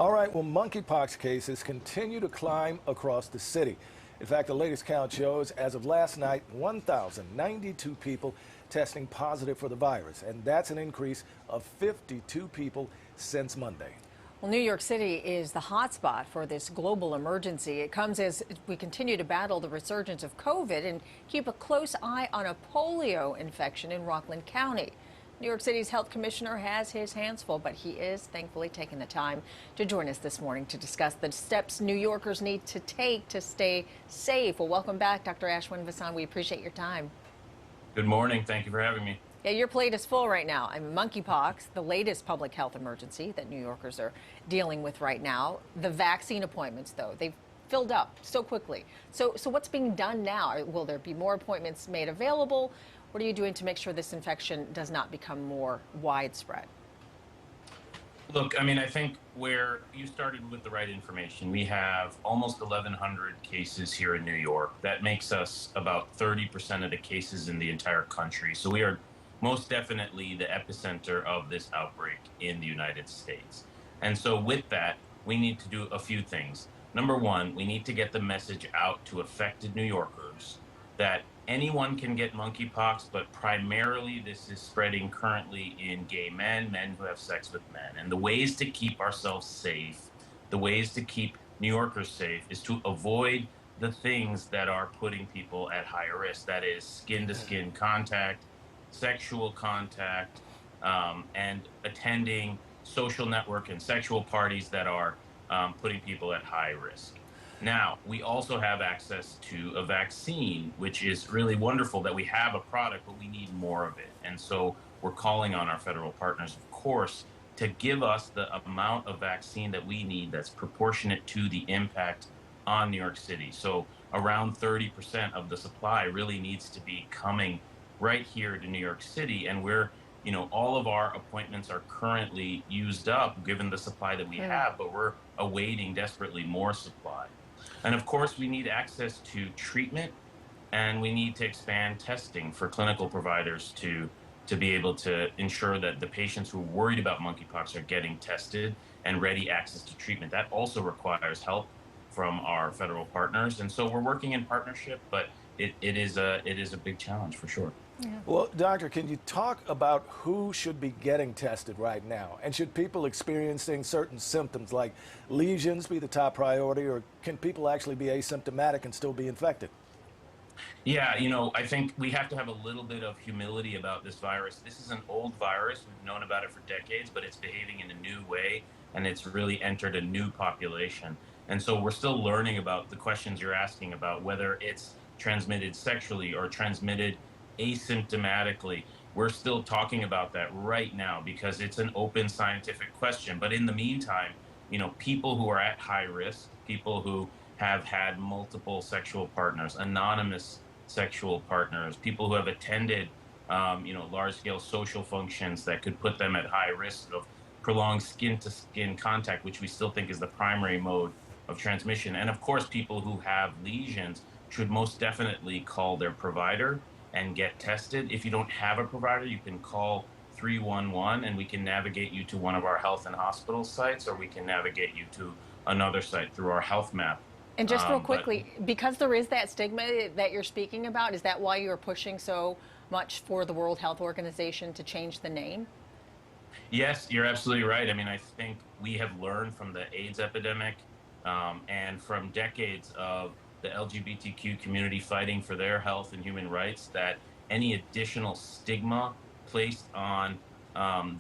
All right, well, monkeypox cases continue to climb across the city. In fact, the latest count shows, as of last night, 1,092 people testing positive for the virus, and that's an increase of 52 people since Monday. Well, New York City is the hotspot for this global emergency. It comes as we continue to battle the resurgence of COVID and keep a close eye on a polio infection in Rockland County. New York City's health commissioner has his hands full, but he is thankfully taking the time to join us this morning to discuss the steps New Yorkers need to take to stay safe. Well, welcome back, Dr. Ashwin Vasan. We appreciate your time. Good morning. Thank you for having me. Yeah, your plate is full right now. Monkeypox, the latest public health emergency that New Yorkers are dealing with right now. The vaccine appointments, though, they've filled up so quickly. So what's being done now? Will there be more appointments made available? What are you doing to make sure this infection does not become more widespread? Look, I think where you started with the right information. We have almost 1,100 cases here in New York. That makes us about 30% of the cases in the entire country. So we are most definitely the epicenter of this outbreak in the United States. And so with that, we need to do a few things. Number one, we need to get the message out to affected New Yorkers that anyone can get monkeypox, but primarily this is spreading currently in gay men, men who have sex with men. And the ways to keep ourselves safe, the ways to keep New Yorkers safe, is to avoid the things that are putting people at higher risk. That is skin-to-skin contact, sexual contact, and attending social network and sexual parties that are putting people at high risk. Now, we also have access to a vaccine, which is really wonderful that we have a product, but we need more of it. And so we're calling on our federal partners, of course, to give us the amount of vaccine that we need that's proportionate to the impact on New York City. So around 30% of the supply really needs to be coming right here to New York City. And all of our appointments are currently used up given the supply that we have, but we're awaiting desperately more supply. And of course, we need access to treatment, and we need to expand testing for clinical providers to be able to ensure that the patients who are worried about monkeypox are getting tested and ready access to treatment. That also requires help from our federal partners. And so we're working in partnership, but it is a big challenge for sure. Yeah. Well, doctor, can you talk about who should be getting tested right now? And should people experiencing certain symptoms like lesions be the top priority, or can people actually be asymptomatic and still be infected? Yeah, I think we have to have a little bit of humility about this virus. This is an old virus. We've known about it for decades, but it's behaving in a new way, and it's really entered a new population. And so we're still learning about the questions you're asking about whether it's transmitted sexually or transmitted asymptomatically. We're still talking about that right now because it's an open scientific question. But in the meantime, people who are at high risk, people who have had multiple sexual partners, anonymous sexual partners, people who have attended, large-scale social functions that could put them at high risk of prolonged skin-to-skin contact, which we still think is the primary mode of transmission. And of course, people who have lesions should most definitely call their provider and get tested. If you don't have a provider, you can call 311 and we can navigate you to one of our health and hospital sites, or we can navigate you to another site through our health map. And just real quickly, because there is that stigma that you're speaking about, is that why you're pushing so much for the World Health Organization to change the name? Yes, you're absolutely right. I think we have learned from the AIDS epidemic and from decades of the LGBTQ community fighting for their health and human rights that any additional stigma placed on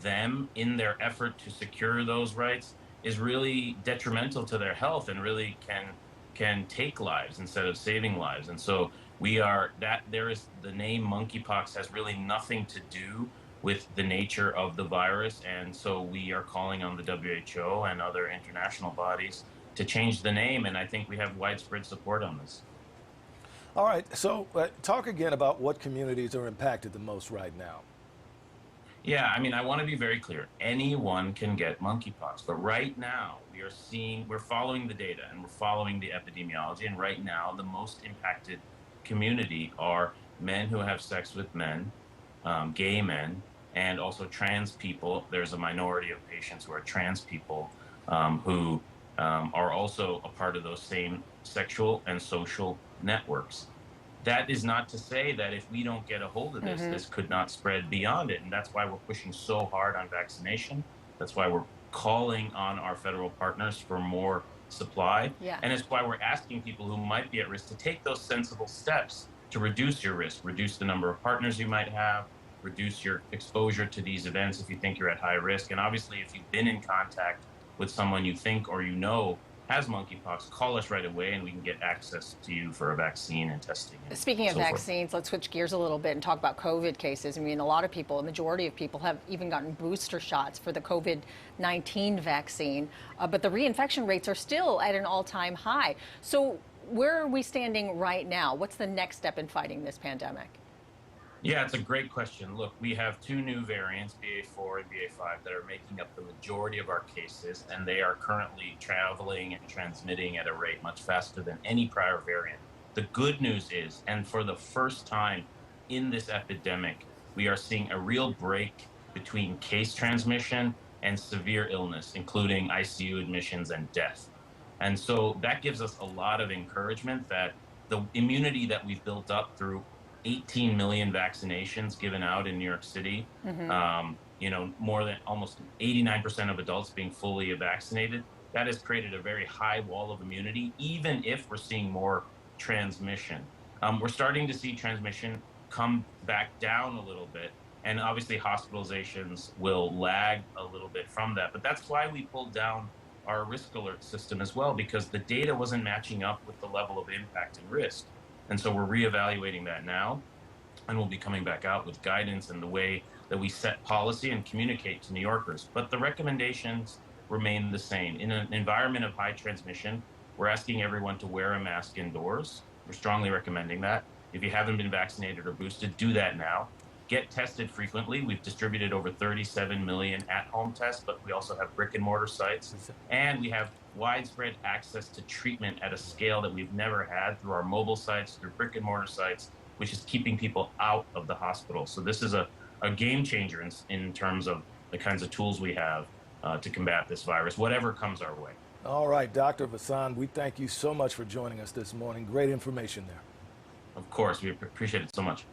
them in their effort to secure those rights is really detrimental to their health and really can take lives instead of saving lives. And so the name monkeypox has really nothing to do with the nature of the virus. And so we are calling on the WHO and other international bodies to change the name, and I think we have widespread support on this. All right, so talk again about what communities are impacted the most right now. Yeah, I want to be very clear. Anyone can get monkeypox, but right now we're following the data and we're following the epidemiology, and right now the most impacted community are men who have sex with men, gay men, and also trans people. There's a minority of patients who are trans people. who are also a part of those same sexual and social networks. That is not to say that if we don't get a hold of this, this could not spread beyond it. And that's why we're pushing so hard on vaccination. That's why we're calling on our federal partners for more supply. Yeah. And it's why we're asking people who might be at risk to take those sensible steps to reduce your risk, reduce the number of partners you might have, reduce your exposure to these events if you think you're at high risk. And obviously, if you've been in contact with someone you think or you know has monkeypox, call us right away and we can get access to you for a vaccine and testing. And Speaking of so forth. vaccines, let's switch gears a little bit and talk about COVID cases. I mean, a lot of people, a majority of people have even gotten booster shots for the COVID-19 vaccine, but the reinfection rates are still at an all-time high. So where are we standing right now? What's the next step in fighting this pandemic? Yeah, it's a great question. Look, we have two new variants, BA4 and BA5, that are making up the majority of our cases, and they are currently traveling and transmitting at a rate much faster than any prior variant. The good news is, and for the first time in this epidemic, we are seeing a real break between case transmission and severe illness, including ICU admissions and death. And so that gives us a lot of encouragement that the immunity that we've built up through 18 million vaccinations given out in New York City, more than almost 89% of adults being fully vaccinated, that has created a very high wall of immunity, even if we're seeing more transmission. We're starting to see transmission come back down a little bit, and obviously hospitalizations will lag a little bit from that. But that's why we pulled down our risk alert system as well, because the data wasn't matching up with the level of impact and risk. And so we're reevaluating that now, and we'll be coming back out with guidance and the way that we set policy and communicate to New Yorkers. But the recommendations remain the same. In an environment of high transmission, we're asking everyone to wear a mask indoors. We're strongly recommending that. If you haven't been vaccinated or boosted, do that now. Get tested frequently. We've distributed over 37 million at-home tests, but we also have brick and mortar sites. And we have widespread access to treatment at a scale that we've never had through our mobile sites, through brick and mortar sites, which is keeping people out of the hospital. So this is a game changer in terms of the kinds of tools we have to combat this virus, whatever comes our way. All right, Dr. Vasan, we thank you so much for joining us this morning. Great information there. Of course, we appreciate it so much.